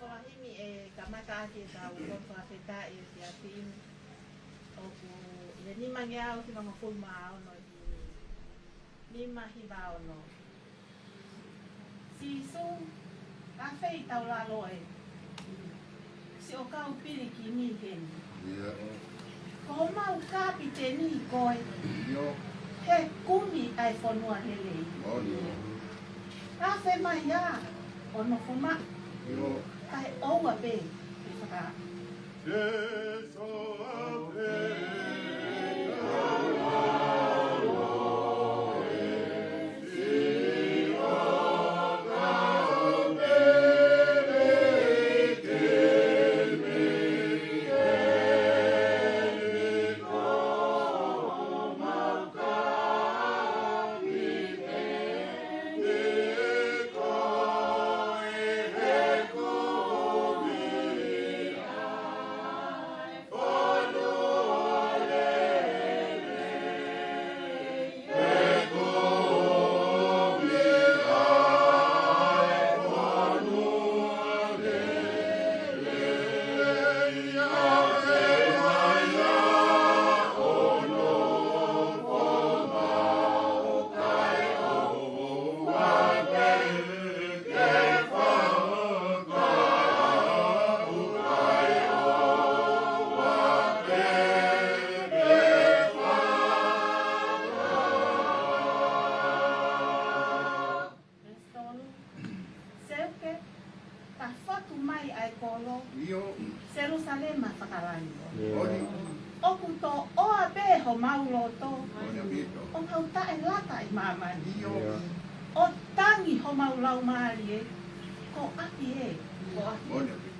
Wahimi e kamata ake sa ukon whaketa e te atin o ku e ni mangia o te mga fulma o no ni mahi ba o no si so ka fei tau la loe si o ka upiri ki ni hen ko mau ka pi te ni koe he kumi ai whanua hele ka fe mai ia o no fuma kai oua be e whaka. ai ai kolo. Jerusalema whakarai. O kuto o a be ho mauloto. O hauta e lata i mamani. O tangi ho maulau maari e. Ko api e. Ko api.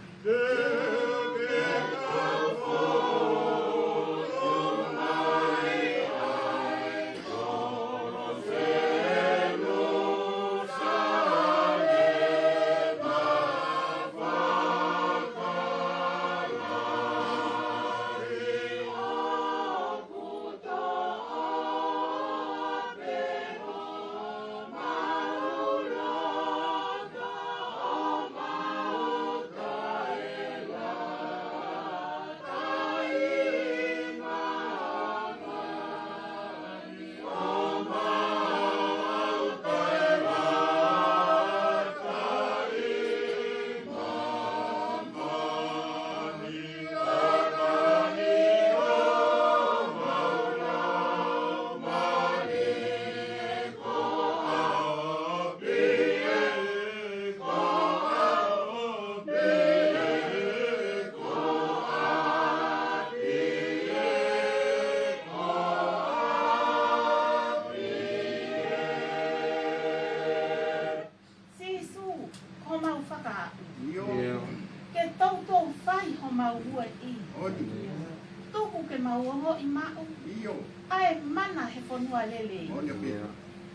Ke mauongo i mau. Ai mana he whanua lele.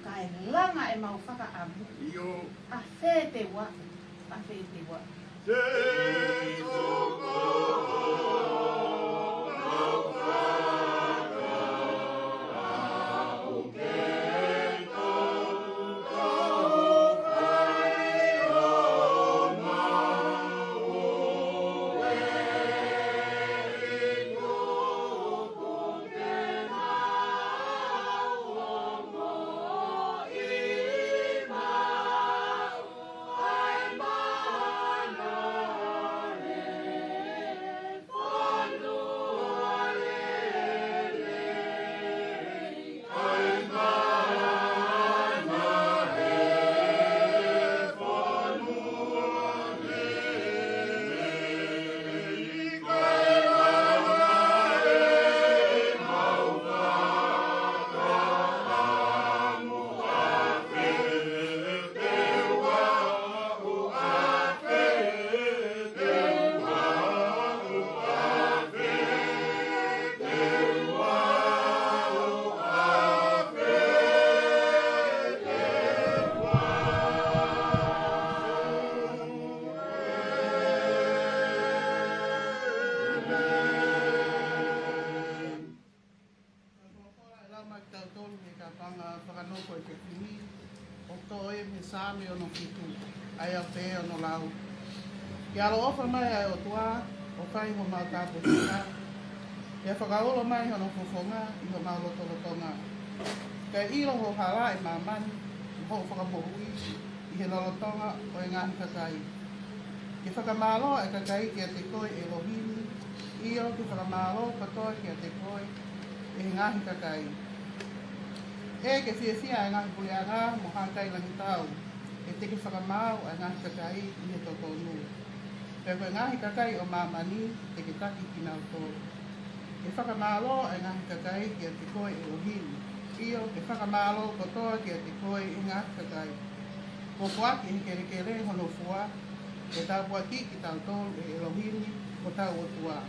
Kai langa e mau whaka amu. A whē te wa. A whē te wa. Ke alo ofa mai ai o tua, o whai ho mau tāpo tika. Ke whakaolo mai hono fofonga, i ho mau lotolotonga. Ke ilo ho hala e mamani, i ho whakamohui, i he lolotonga o e ngahi kakai. Ke whakamalo e kakai ki a te koe e lohini, i o ke whakamalo katoa ki a te koe e ngahi kakai. E ke whiawhia e ngahi puleanga mo hankai langi tau, e te ke whakamau e ngahi kakai i he totonu. Pe koe ngahi kakai o mamani te ke taki ki nau tō. E whakamalo e ngahi kakai ki a te koe e lohini. Io ke whakamalo kotoa ki a te koe e ngahi kakai. Ko kuaki he kere kere hono fua, e tāpua ki ki tau tōru e lohini ko tau o tua.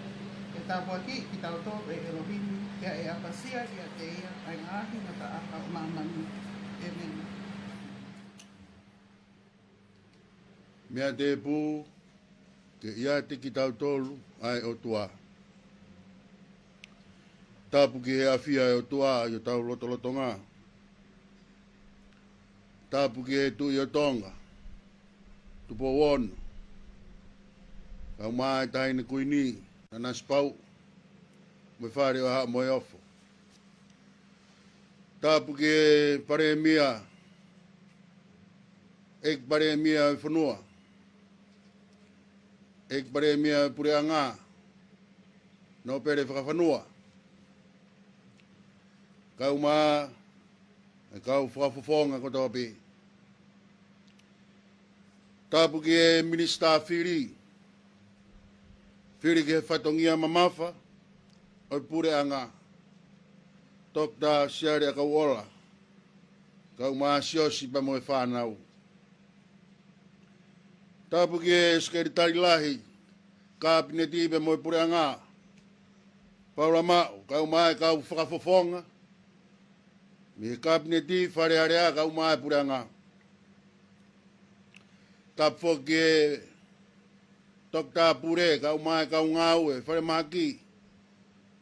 E tāpua ki ki tau tōru e lohini kia e apasia ki a te ia ai ngahi na ta aka o mamani. Amen. Mea te pū, ke ia te ki tau tolu ai o tua. Tāpu ki he awhia e o tua i o tau lotolotonga. Tāpu ki he tu i o tonga. Tupo wono. Kau mai tahine kuini, na naspau. Me whare o haa moe ofo. Tāpu ki he pare mia. Ek pare mia e whanua. Ek pare mia e pure anga. No pere whakawhanua. Kau maa, e kau whakafofonga ko tau api. Tāpu ki e Minister Whiri, Whiri ke whatongia mamafa, oi pure anga. Tokta siare a kauola. Kau maa siosi pa moe whanau. Tapu ki e skeritari lahi, ka pineti pe moe pure anga. Paula mau, kau maa e kau whakafofonga. Mi ka pineti whare harea kau maa e pure anga. Tapu ki e tokta pure, kau maa e kau ngau e whare maki.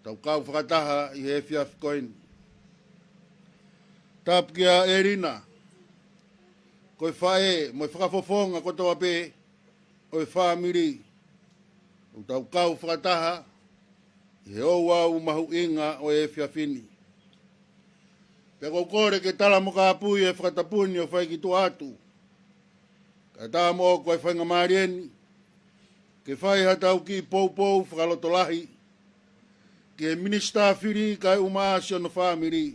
Tau kau whakataha i he fiaf koin. Tap kia erina. Koe whae, moe whakafofonga kotoa pe, oi whamiri. O tau kau whakataha, i he ou au mahu inga o e fiafini. Peko kore ke tala mo ka apui e whakatapuni o whai ki tu atu. Ka tā mo koe whainga marieni, ke whai hatau ki pou whakalotolahi, ke minista whiri kai umaasio no whamiri.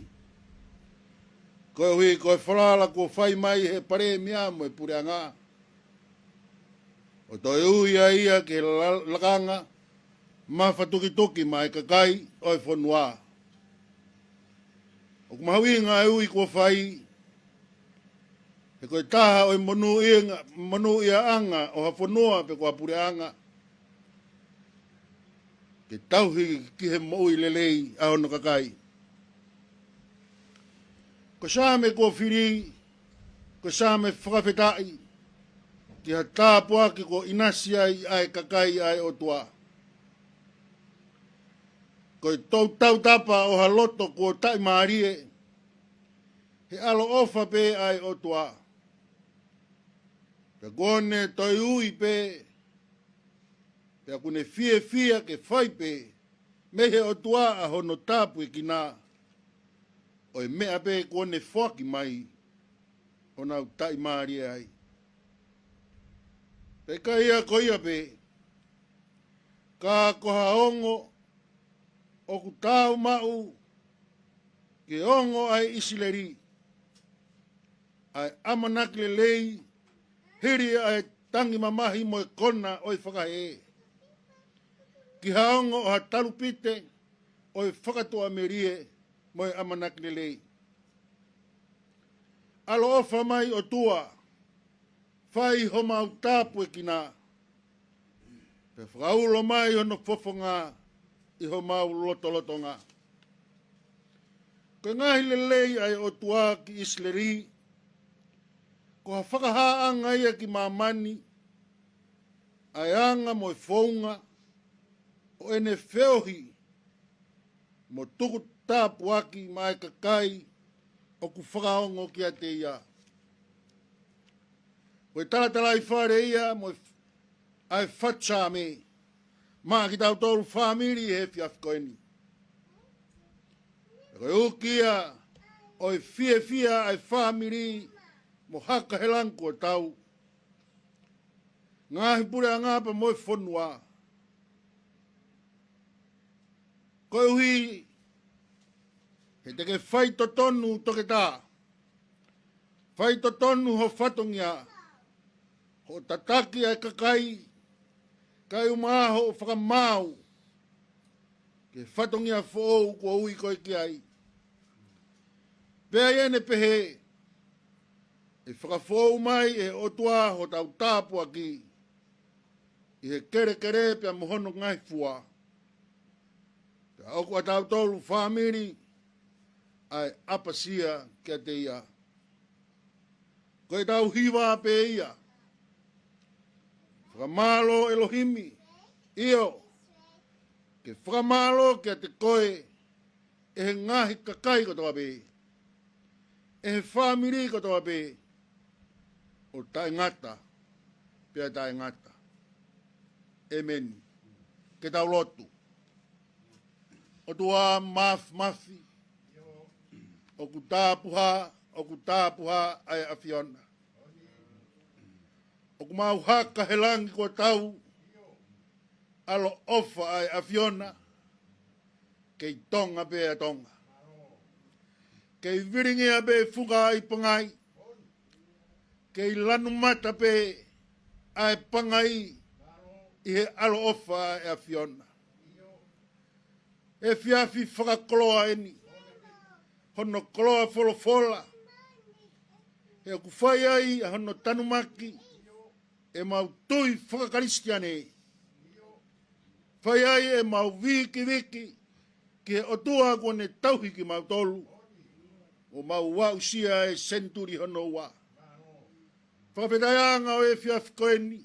Koe hui koe whalala ko whai mai he pare mea mo e pure anga. O toi uia ia ke lakanga, ma whatuki mai kakai oi whanua. O kumahawinga e ui ko whai, he koe taha oi monu ia anga o hawhanua pe koa pure anga. Ke tauhi ki he moui lelei aho no kakai. Ko sāme ko whiri, ko sāme whakawhetai, ki ha tāpua ki ko inasi ai kakai ai o tua. Ko i tau tapa o ha loto ko tai maarie, he alo ofa pe ai o tua. Ka kone toi ui pe, pe a kune fia ke whai pe, mehe o tua a hono tāpu e kina. O e mea pe kone whaki mai, o nau tai maari ai. Pe ka ia ko ia pe, ka koha ongo, o ku tau mau, ke ongo ai isileri, ai amanakle lei, hiri ai tangi mamahi mo e kona o e whakahe. Ki haongo o ha talupite, o e whakatoa merie, moi amanak lelei. Alo ofa mai o tua, whai ho mau tāpu e kina. Pe whakaulo mai o no fofonga, i ho mau loto ngā. Ko ngahi lelei ai o tua ki isleri, ko ha whakahaanga ia ki mamani, ai anga mo e whaunga, o ene wheohi, mo tuku tāpu aki mai kakai o ku whakaongo ki a te ia. Koe talatala i whare ia mo ai whatsa me, maa ki tau tolu whamiri he fiafkoeni. Koe ukia o i fia ai whamiri mo haka he lanko tau. Ngahi pure a ngāpa mo e whanua. Koe hui he teke whai to tonu toke tā. Whai to tonu ho whatongia. Ho tataki ai kakai. Kai umaho o whakamau. Ke whatongia whou kua ui koe ki ai. Pea iene pehe. E whakawhou mai e otua ho tau tāpua ki. I he kere pea mohono ngai fua. Pea oku a tau tolu whamiri. Ai apasia kia te ia. Koe tau hiwa pe ia. Whakamalo Elohimi. Io. Ke whakamalo kia te koe. E he ngahi kakai kotoa pe. E he whamiri kotoa pe. O tae ngata. Pea tae ngata. Amen. Ke tau lotu. O tua mafi. O ku tāpuha ai awhiona. O ku mau haka he langi kua tau, alo ofa ai awhiona, kei tonga pe a tonga. Kei viringi a pe fuka ai pangai, kei lanu mata pe ai pangai, i he alo ofa e a Fiona. E fiafi whakakoloa eni. Hono koloa folofola. E aku whai ai a hono tanumaki. E mau tui whakakaristiane. Whai ai e mau wiki. Ki he otua kone tauhi ki mau tolu. O mau wau sia e senturi hono wa. Whakapetaianga o e fiafi koeni.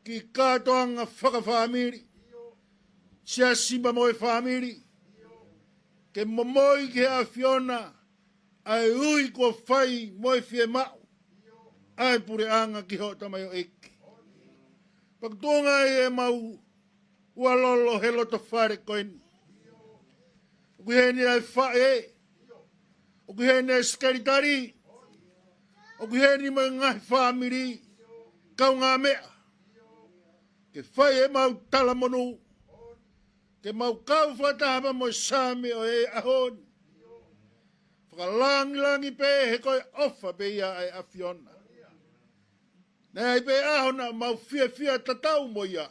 Ki kātoanga whakawhamiri. Sia simba mo e whamiri. Ke momoi ki a Fiona. Ai ui ko whai mo e fie mau. Ai pure anga ki ho tamai o eki. Pakutonga e mau. Ua lolo he loto whare koeni. Oku hene ai whae. Oku hene ai skaritari. Oku hene mai ngai whamiri. Kau ngā mea. Ke whai e mau tala monu. Ke mau kau whatahapa mo sāme o e ahoni. Whakalangi pe he koe ofa pe ia ai a Fiona. Nei pe ahona mau fia tatau mo ia.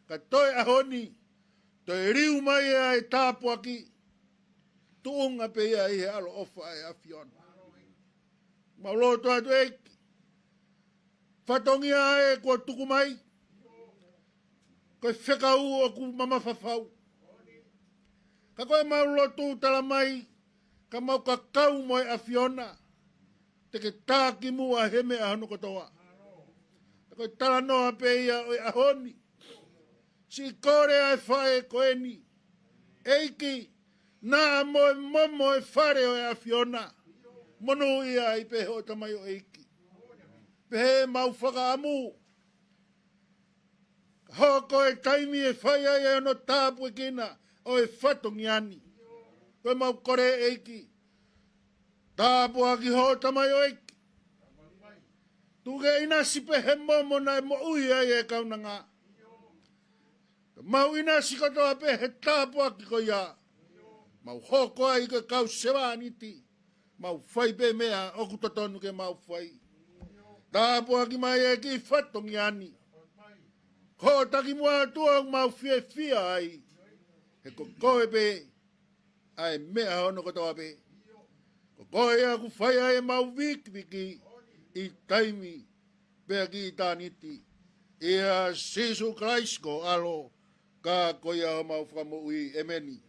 Ka toi ahoni. Toi riu mai ai tāpua ki. Tuunga pe ia i he alo ofa ai a Fiona. Mau loto atu eki. Whatongia e kua tuku mai. Koe whekau o ku mama whawhau. Ka koe mau lotu tala mai. Ka mau kakau mo e a Fiona. Te ke tāki mua heme a hano kotoa. Ka koe tala noa pe ia o e ahoni. Si kore ai whae koeni. Eiki. Nā momo e whare o e a Fiona. Mono ia i pe ho tamai o eiki. Pe he mau whakaamu. Hoko e taimi e whai ai e no tāpu e kina o e whatongi ani. Koe mau kore eiki. Tāpu aki ho tamai o eiki. Tuke ina si pe he momo na e mo ui ai e kaunanga. Mau ina si katoa pe he tāpu aki ko ia. Mau hoko ai ke kau sewa aniti. Mau whai pe mea oku totonu ke mau whai. Tāpu aki mai e ki whatongi ani. Ko taki mua tua mau fia ai. He ko koe pe. Ai mea hono kotoa pe. Ko koe aku whai ai mau wiki. I taimi. Pea ki i tāniti. Ia Sisu Christ ko alo. Ka koe au mau whamo ui. Emeni.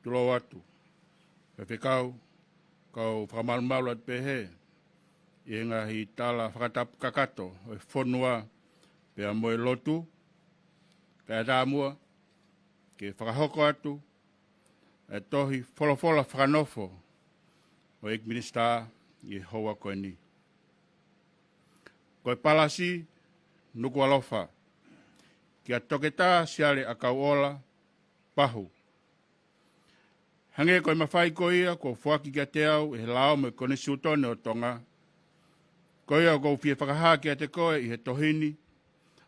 Tulo atu. Pe kau whakamalmalu at pehe. I ngahi tala whakatapu kakato o e whonua pia moe lotu. Ka rāmua ke whakahoko atu e tohi wholofola whakanofo o ek minister I hoa koe ni. Koe palasi nuku alofa kia toketa siale a kauola pahu. Hange koe mawhai ko ia ko fuaki kia te au e lao me kone siutone o tonga. Ko ia ko fie whakaha kia te koe I he tohini.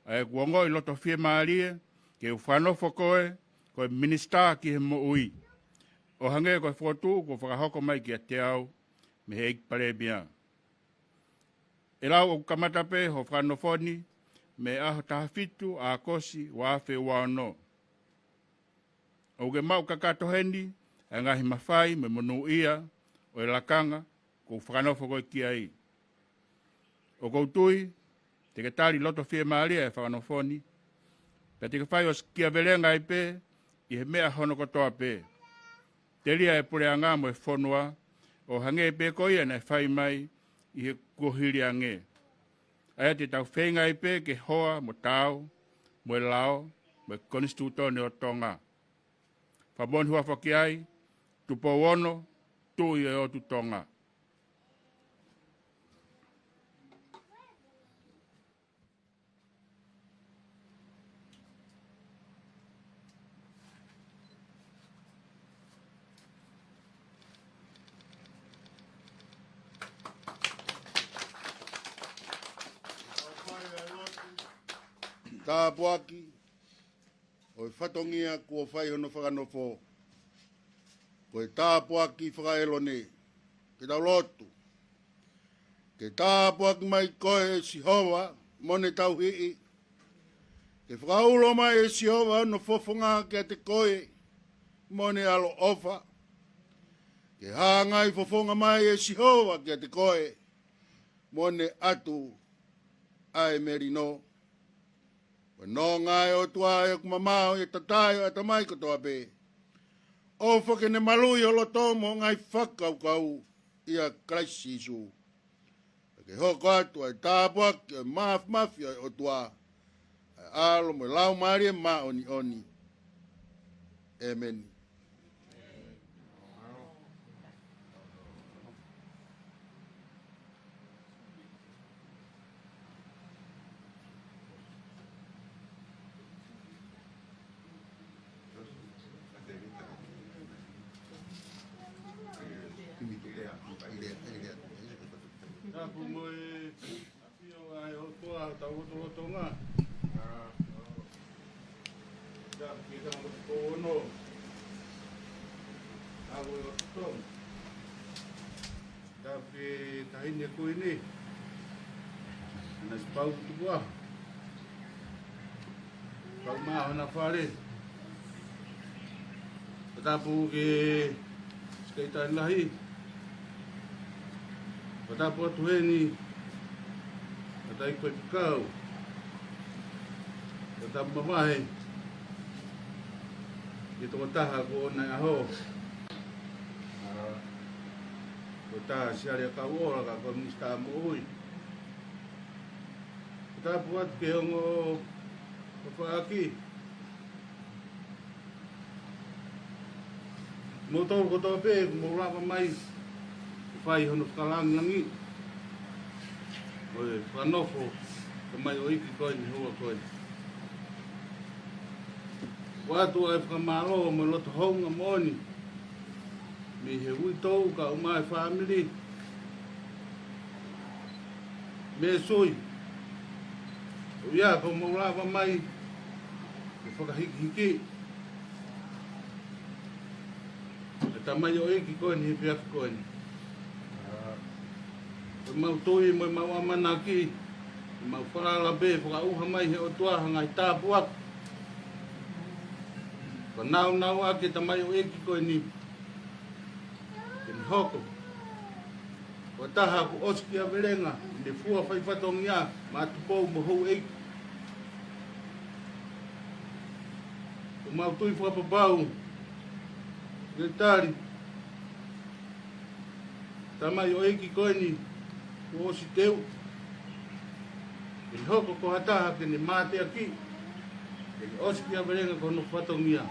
A e kuongo I loto fie maarie ke uwhanofo koe koe minister ki he mo ui. O hange koe whotu ko whakahoko mai kia te au me he ikpare bia. E lau o kamatape ho whanofoni me aho tahafitu a kosi wa awhi wano. O ke mau kakato heni e ngahi mawhai me monu ia o e lakanga ko whanofo koe kia I. O koutui te ke tali loto fie maaria e whanofoni pe te ke whai o kia velenga I pe I he mea hono kotoa pe. Te lia e pure anga mo e whonua o hange pe koia na whai mai I he kuhiri ange. Aia te tau whenga I pe ke hoa mo tau, mo e lao, mo e konstitutone o tonga. Whabon hua whaki ai, tupo wono, tui e o tu tonga. Tā puaki, o e whatongia kua whai hono whakanofo. Ko e tā puaki whakaelo ne, ke tau lotu. Ke tā puaki mai koe e Sihova, mone tau hii. Ke whakaulo mai e Sihova no fofonga kia te koe, mone alo ofa. Ke hangai fofonga mai e Sihova kia te koe, mone atu ai merino. No ngai o tua e kumamao e tatai o tamai ko toa pe. O whake ne malui o lotomo ngai whakau kau ia kraisi su. Ke hoko atu ai tāpua ki o mafia o tua. Alo mo lau maari e ma oni oni. Amen. Tapu mo e apio ai o toa tau o tonga. Tapu ki tamo ko ono. Tapu o tong. Tapu tahine koe ni. Nas pau tu boa. Pau maho na whare. Tapu ke skaitan lahi. Patapu atu heni, patai koe pikau, patapu mamahe, ki tonga taha ko ona aho. Ko taha siare a kauora ka koe minista mo ui. Patapu atu ke hongo whaaki. Mo tau kotoa pe, mo rapa mai, whai hono whakalangangi. Oe, whanofo, ka mai o iki koe ni hua koe. Watu ai whakamaro mo loto honga moni. Mi he ui tau ka umai family. Me sui. O ia, ko mo rapa mai, ke whakahiki. E tamai o iki koe ni he piafi koe ni. Mau toi mo mau amana ki mau wharala be whakauha mai he o tua hangai tāpuak. Ka nau ake tamai o eki koe ni ke ni hoko. Ko taha ku oski a verenga le fua whaiwhatongi a ma tupou mo hou eki. Ko mau toi whakapapau ke tari tamai o eki koe ni o si teu. Ele hoko ko hataha ke ni mate aki. Ele osi ki averenga ko no whatongia.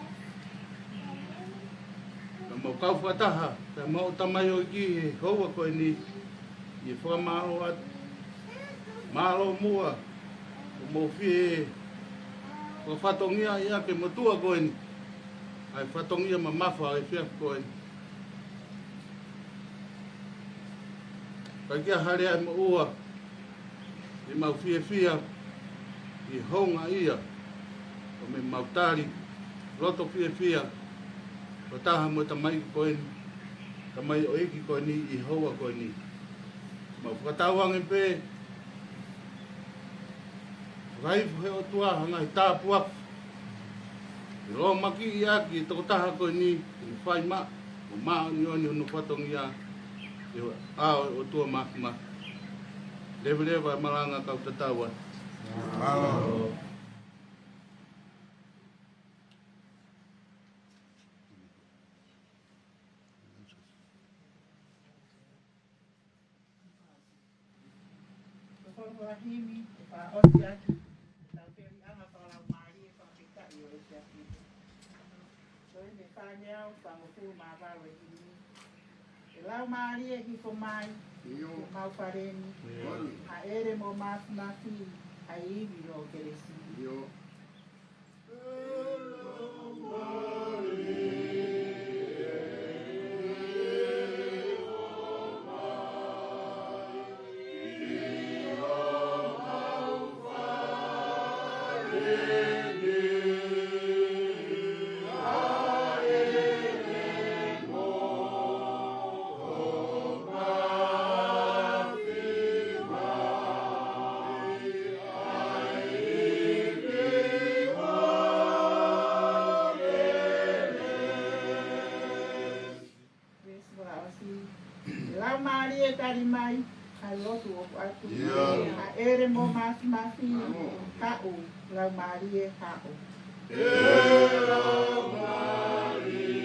Ka mau kau whataha, ka mau tamai o ki he hoa koe ni. I whamaro at maro mua. O mau fie ko whatongia ia ke motua koe ni. Ai whatongia ma mawha ai whia koe ni. Kai kia hare ai mo ua. I mau fia i honga ia o me mautari loto fia o taha mo tamai koe ni tamai o iki koe ni i hoa koe ni mau whakatauangi pē raifu he o tua hanga i tāpua i roa maki i aki i toko taha koe ni i whai ma o maa ni oni unu whatongi a i o tua maki Lewa malanga kau tatawa. Rahimi, pa Osiaki, Tauperi Anga Palau Mari, pa Pita i Osiaki. So me whanyau, whangofu mawaro hini. E lau Mari e hifo mai, mau whareni, a ere mo mafi, a iwi ro keresi. Mai, a lotu o atu, a ere mo mafi, ha'u, lau marie ha'u. Lau marie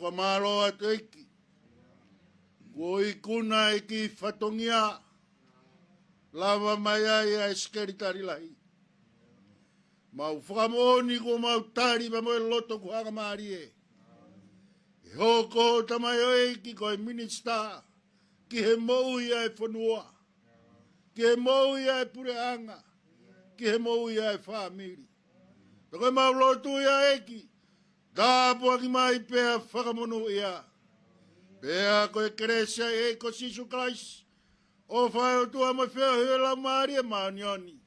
Whamaro atu iki. Ko i kuna e ki whatongia. Lava mai ai a eskeritari lai. Mau whakamoni ko mau tari pa moe loto ku haka maari e. E hoko tamai o iki ko e minista. Ki he mou ia e whanua. Ki he mou ia e pureanga. Ki he mou ia e whamiri. Tako e mau lotu ia eki. Tāpua ki mai pēa whakamono ia. Pēa koe keresia e ko Sisu Christ. O whae o tua mai whea hea lau maari e maanioni.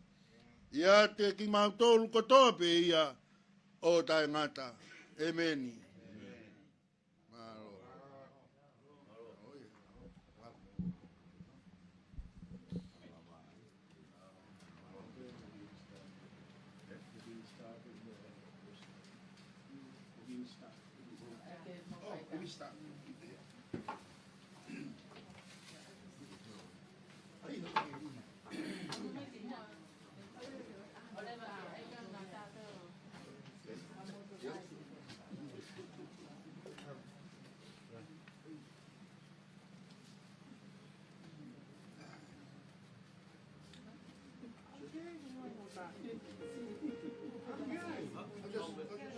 Ia te ki mau tōru kotoa pē ia o tae ngata. Ameni. Okay.